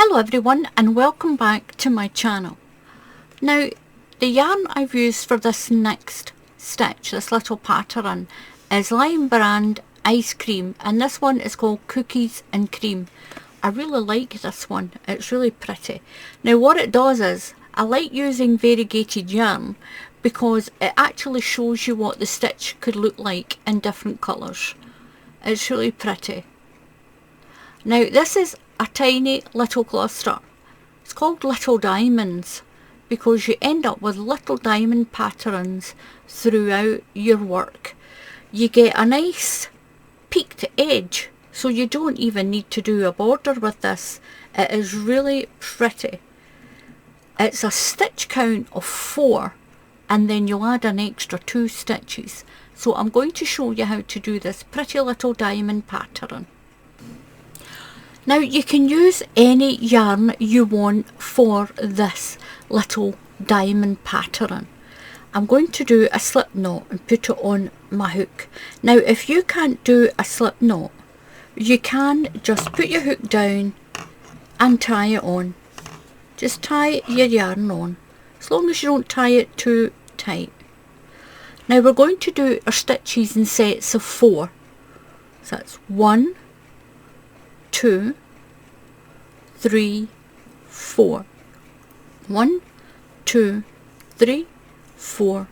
Hello everyone and welcome back to my channel. Now the yarn I've used for this next stitch, this little pattern, is Lion Brand Ice Cream, and this one is called Cookies and Cream. I really like this one, it's really pretty. Now what it does is, I like using variegated yarn because it actually shows you what the stitch could look like in different colours. It's really pretty. Now this is a tiny little cluster. It's called Little Diamonds because you end up with little diamond patterns throughout your work. You get a nice peaked edge, so you don't even need to do a border with this. It is really pretty. It's a stitch count of 4 and then you'll add an extra 2 stitches. So I'm going to show you how to do this pretty little diamond pattern. Now you can use any yarn you want for this little diamond pattern. I'm going to do a slip knot and put it on my hook. Now if you can't do a slip knot, you can just put your hook down and tie it on. Just tie your yarn on, as long as you don't tie it too tight. Now we're going to do our stitches in sets of 4. So that's 1, 2, 3, 4. 1, 2, 3, 4.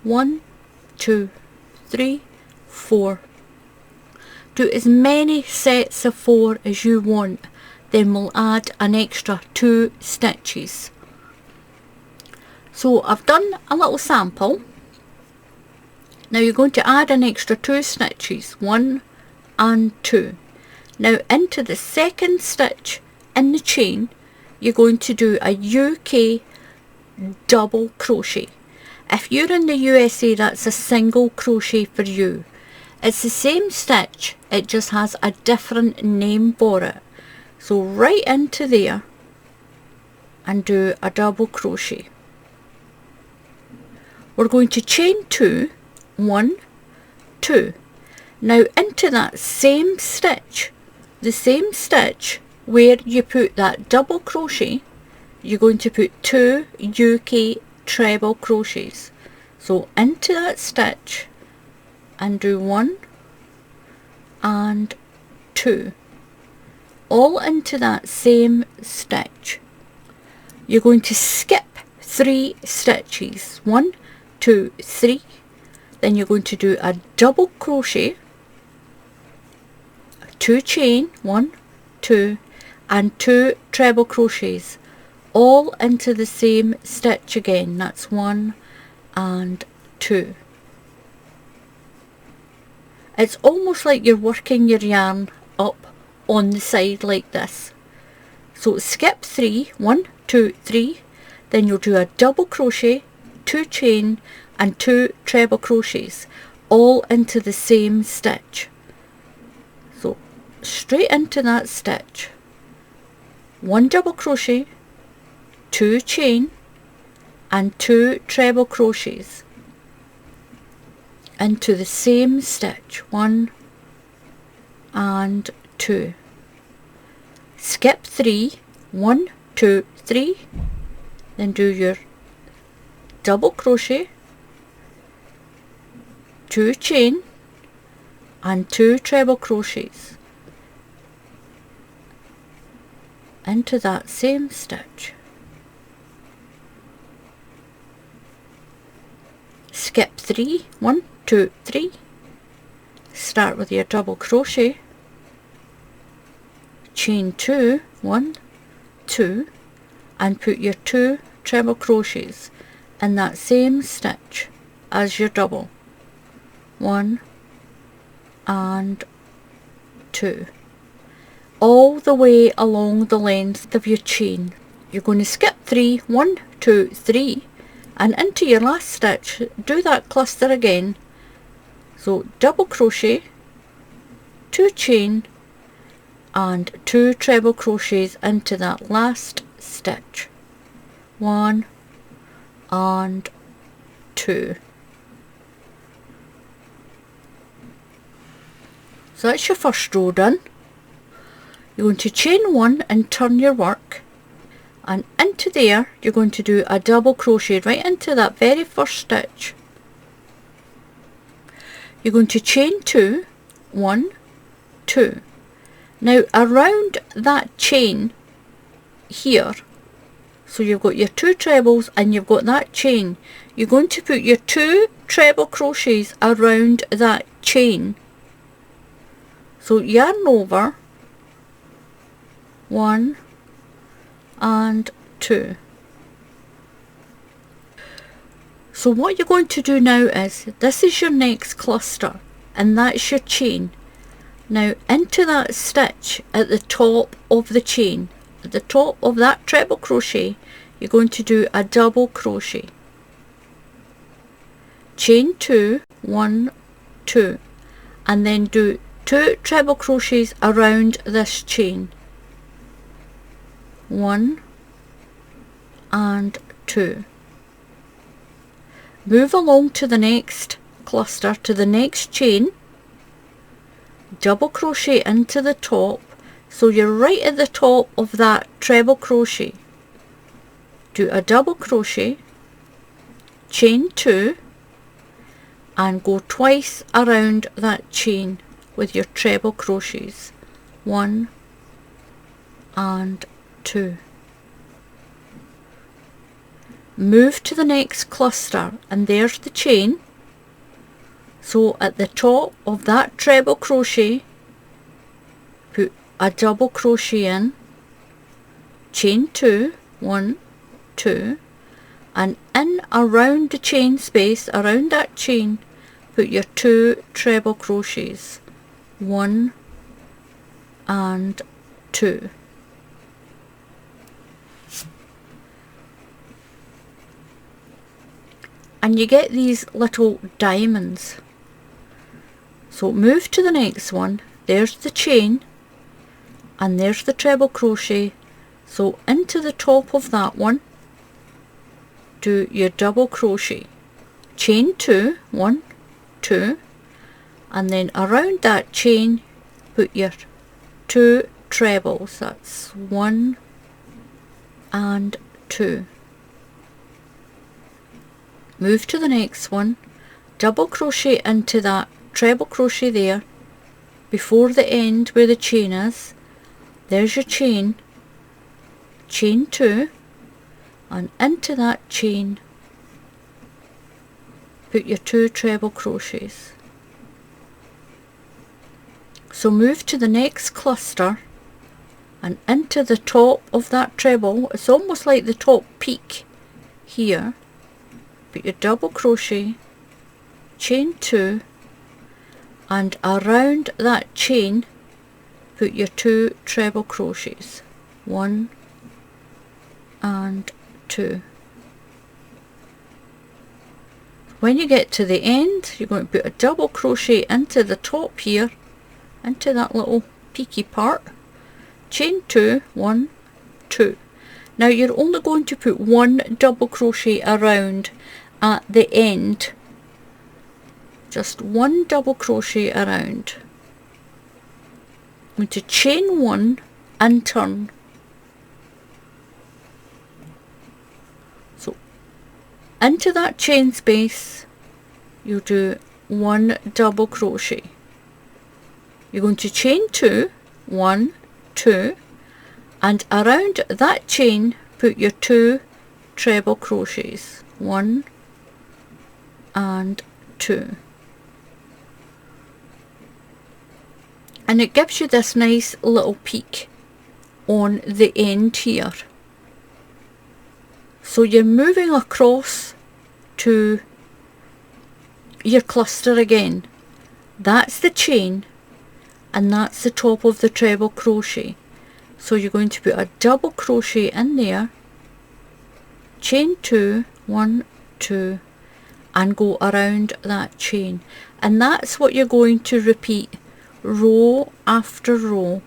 1, 2, 3, 4. Do as many sets of 4 as you want, then we'll add an extra 2 stitches. So I've done a little sample. Now you're going to add an extra 2 stitches, 1 and 2. Now into the second stitch in the chain, you're going to do a UK double crochet. If you're in the USA, that's a single crochet for you. It's the same stitch, it just has a different name for it. So right into there and do a double crochet. We're going to chain 2, 1, 2. Now into that same stitch, the same stitch where you put that double crochet, you're going to put 2 UK treble crochets. So into that stitch and do 1 and 2, all into that same stitch. You're going to skip 3 stitches, 1, 2, 3. Then you're going to do a double crochet, 2 chain, 1, 2, and 2 treble crochets, all into the same stitch again. That's 1 and 2. It's almost like you're working your yarn up on the side like this. So skip 3, 1, 2, 3, then you'll do a double crochet, 2 chain and 2 treble crochets, all into the same stitch. So straight into that stitch, 1 double crochet, 2 chain and 2 treble crochets into the same stitch, 1 and 2. Skip 3, 1, 2, 3, then do your double crochet, 2 chain and 2 treble crochets into that same stitch. Skip 3, 1, 2, 3, start with your double crochet, chain 2, 1, 2, and put your 2 treble crochets in that same stitch as your double, 1 and 2, all the way along the length of your chain. You're going to skip 3, 1, 2, 3, and into your last stitch do that cluster again. So double crochet, 2 chain and 2 treble crochets into that last stitch, 1 and 2. So that's your first row done. You're going to chain 1 and turn your work, and into there you're going to do a double crochet right into that very first stitch. You're going to chain 2, 1, 2. Now around that chain here, so you've got your 2 trebles and you've got that chain, you're going to put your 2 treble crochets around that chain. So yarn over, 1 and 2. So what you're going to do now is, this is your next cluster and that's your chain. Now into that stitch at the top of the chain, at the top of that treble crochet, you're going to do a double crochet. Chain 2, 1, 2, and then do 2 treble crochets around this chain. 1 and 2. Move along to the next cluster, to the next chain, double crochet into the top, so you're right at the top of that treble crochet. Do a double crochet, chain 2, and go twice around that chain with your treble crochets. 1 and 2. Move to the next cluster and there's the chain. So at the top of that treble crochet, put a double crochet in, chain 2, 1, 2, and in around the chain space, around that chain, put your 2 treble crochets. 1 and 2. And you get these little diamonds. So move to the next one, there's the chain and there's the treble crochet, so into the top of that one do your double crochet, chain 2, 1, 2, and then around that chain put your 2 trebles, that's 1 and 2. Move to the next one, double crochet into that treble crochet there before the end where the chain is. There's your chain, chain 2, and into that chain put your 2 treble crochets. So move to the next cluster and into the top of that treble, it's almost like the top peak here, put your double crochet, chain 2, and around that chain put your 2 treble crochets, 1 and 2. When you get to the end, you're going to put a double crochet into the top here, into that little peaky part, chain 2, 1, 2. Now you're only going to put 1 double crochet around at the end, just 1 double crochet around. I'm going to chain 1 and turn. So into that chain space you do 1 double crochet. You're going to chain 2, 1, 2, and around that chain put your 2 treble crochets, 1 and 2. And it gives you this nice little peak on the end here. So you're moving across to your cluster again. That's the chain and that's the top of the treble crochet. So you're going to put a double crochet in there, chain 2, 1, 2, and go around that chain. And that's what you're going to repeat row after row.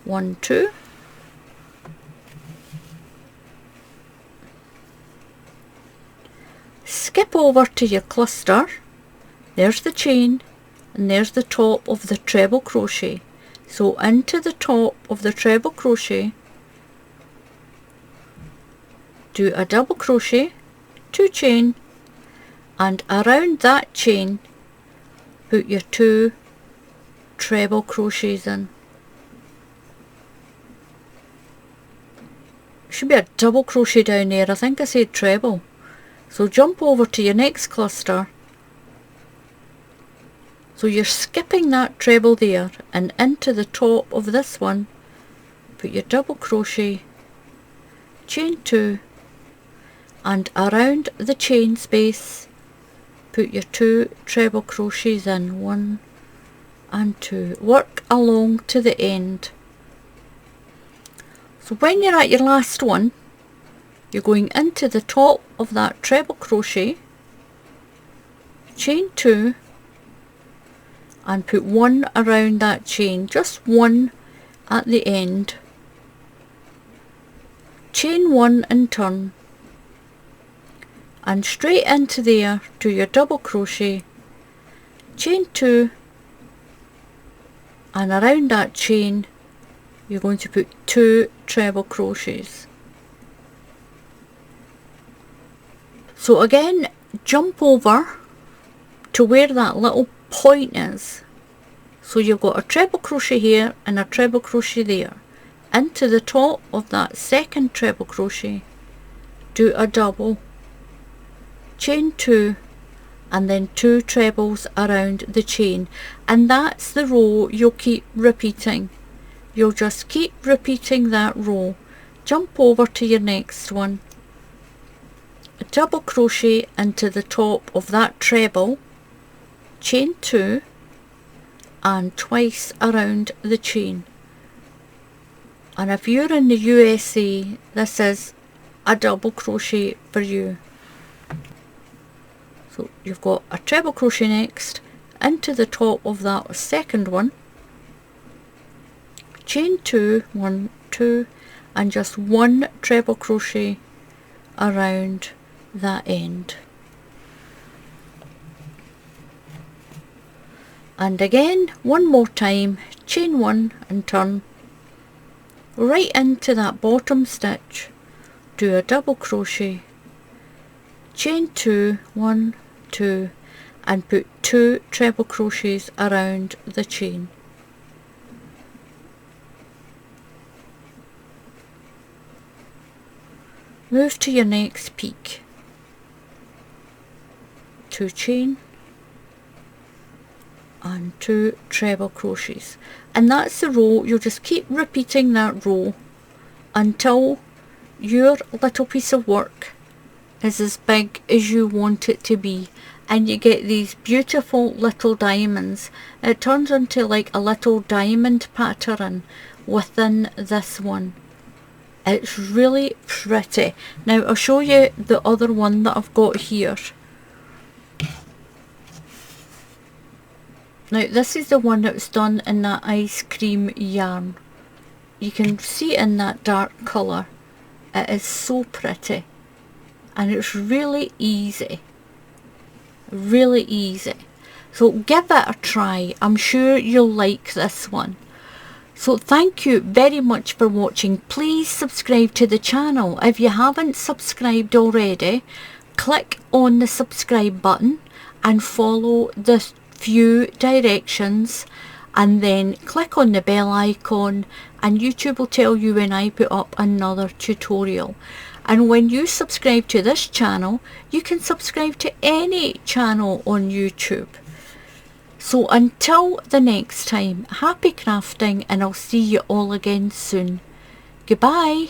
1, 2, skip over to your cluster, there's the chain and there's the top of the treble crochet, So into the top of the treble crochet, do a double crochet, 2 chain, and around that chain put your 2 treble crochets in. Should be a double crochet down there, I think I said treble. So jump over to your next cluster. So you're skipping that treble there, and into the top of this one put your double crochet, chain 2, and around the chain space put your 2 treble crochets in, 1 and 2. Work along to the end. So when you're at your last one, you're going into the top of that treble crochet, chain 2, and put 1 around that chain, just 1 at the end, chain 1 and turn, and straight into there to your double crochet, chain 2, and around that chain you're going to put 2 treble crochets. So again, jump over to where that little point is. So you've got a treble crochet here and a treble crochet there. Into the top of that second treble crochet, do a double, chain 2, and then 2 trebles around the chain, and that's the row you'll keep repeating. You'll just keep repeating that row. Jump over to your next one, a double crochet into the top of that treble, chain 2, and twice around the chain. And if you're in the USA, this is a double crochet for you. So you've got a treble crochet next, into the top of that second one, chain 2, 1, 2, and just 1 treble crochet around that end. And again, one more time, chain 1 and turn, right into that bottom stitch, do a double crochet, chain 2, 1, 2, and put 2 treble crochets around the chain. Move to your next peak, 2 chain and 2 treble crochets, and that's the row. You'll just keep repeating that row until your little piece of work is as big as you want it to be, and you get these beautiful little diamonds. It turns into like a little diamond pattern within this one. It's really pretty. Now I'll show you the other one that I've got here. Now this is the one that was done in that ice cream yarn. You can see in that dark colour. It is so pretty, and it's really easy. Really easy. So give it a try. I'm sure you'll like this one. So thank you very much for watching. Please subscribe to the channel. If you haven't subscribed already, click on the subscribe button and follow the few directions, and then click on the bell icon, and YouTube will tell you when I put up another tutorial. And when you subscribe to this channel, you can subscribe to any channel on YouTube. So until the next time, happy crafting, and I'll see you all again soon. Goodbye.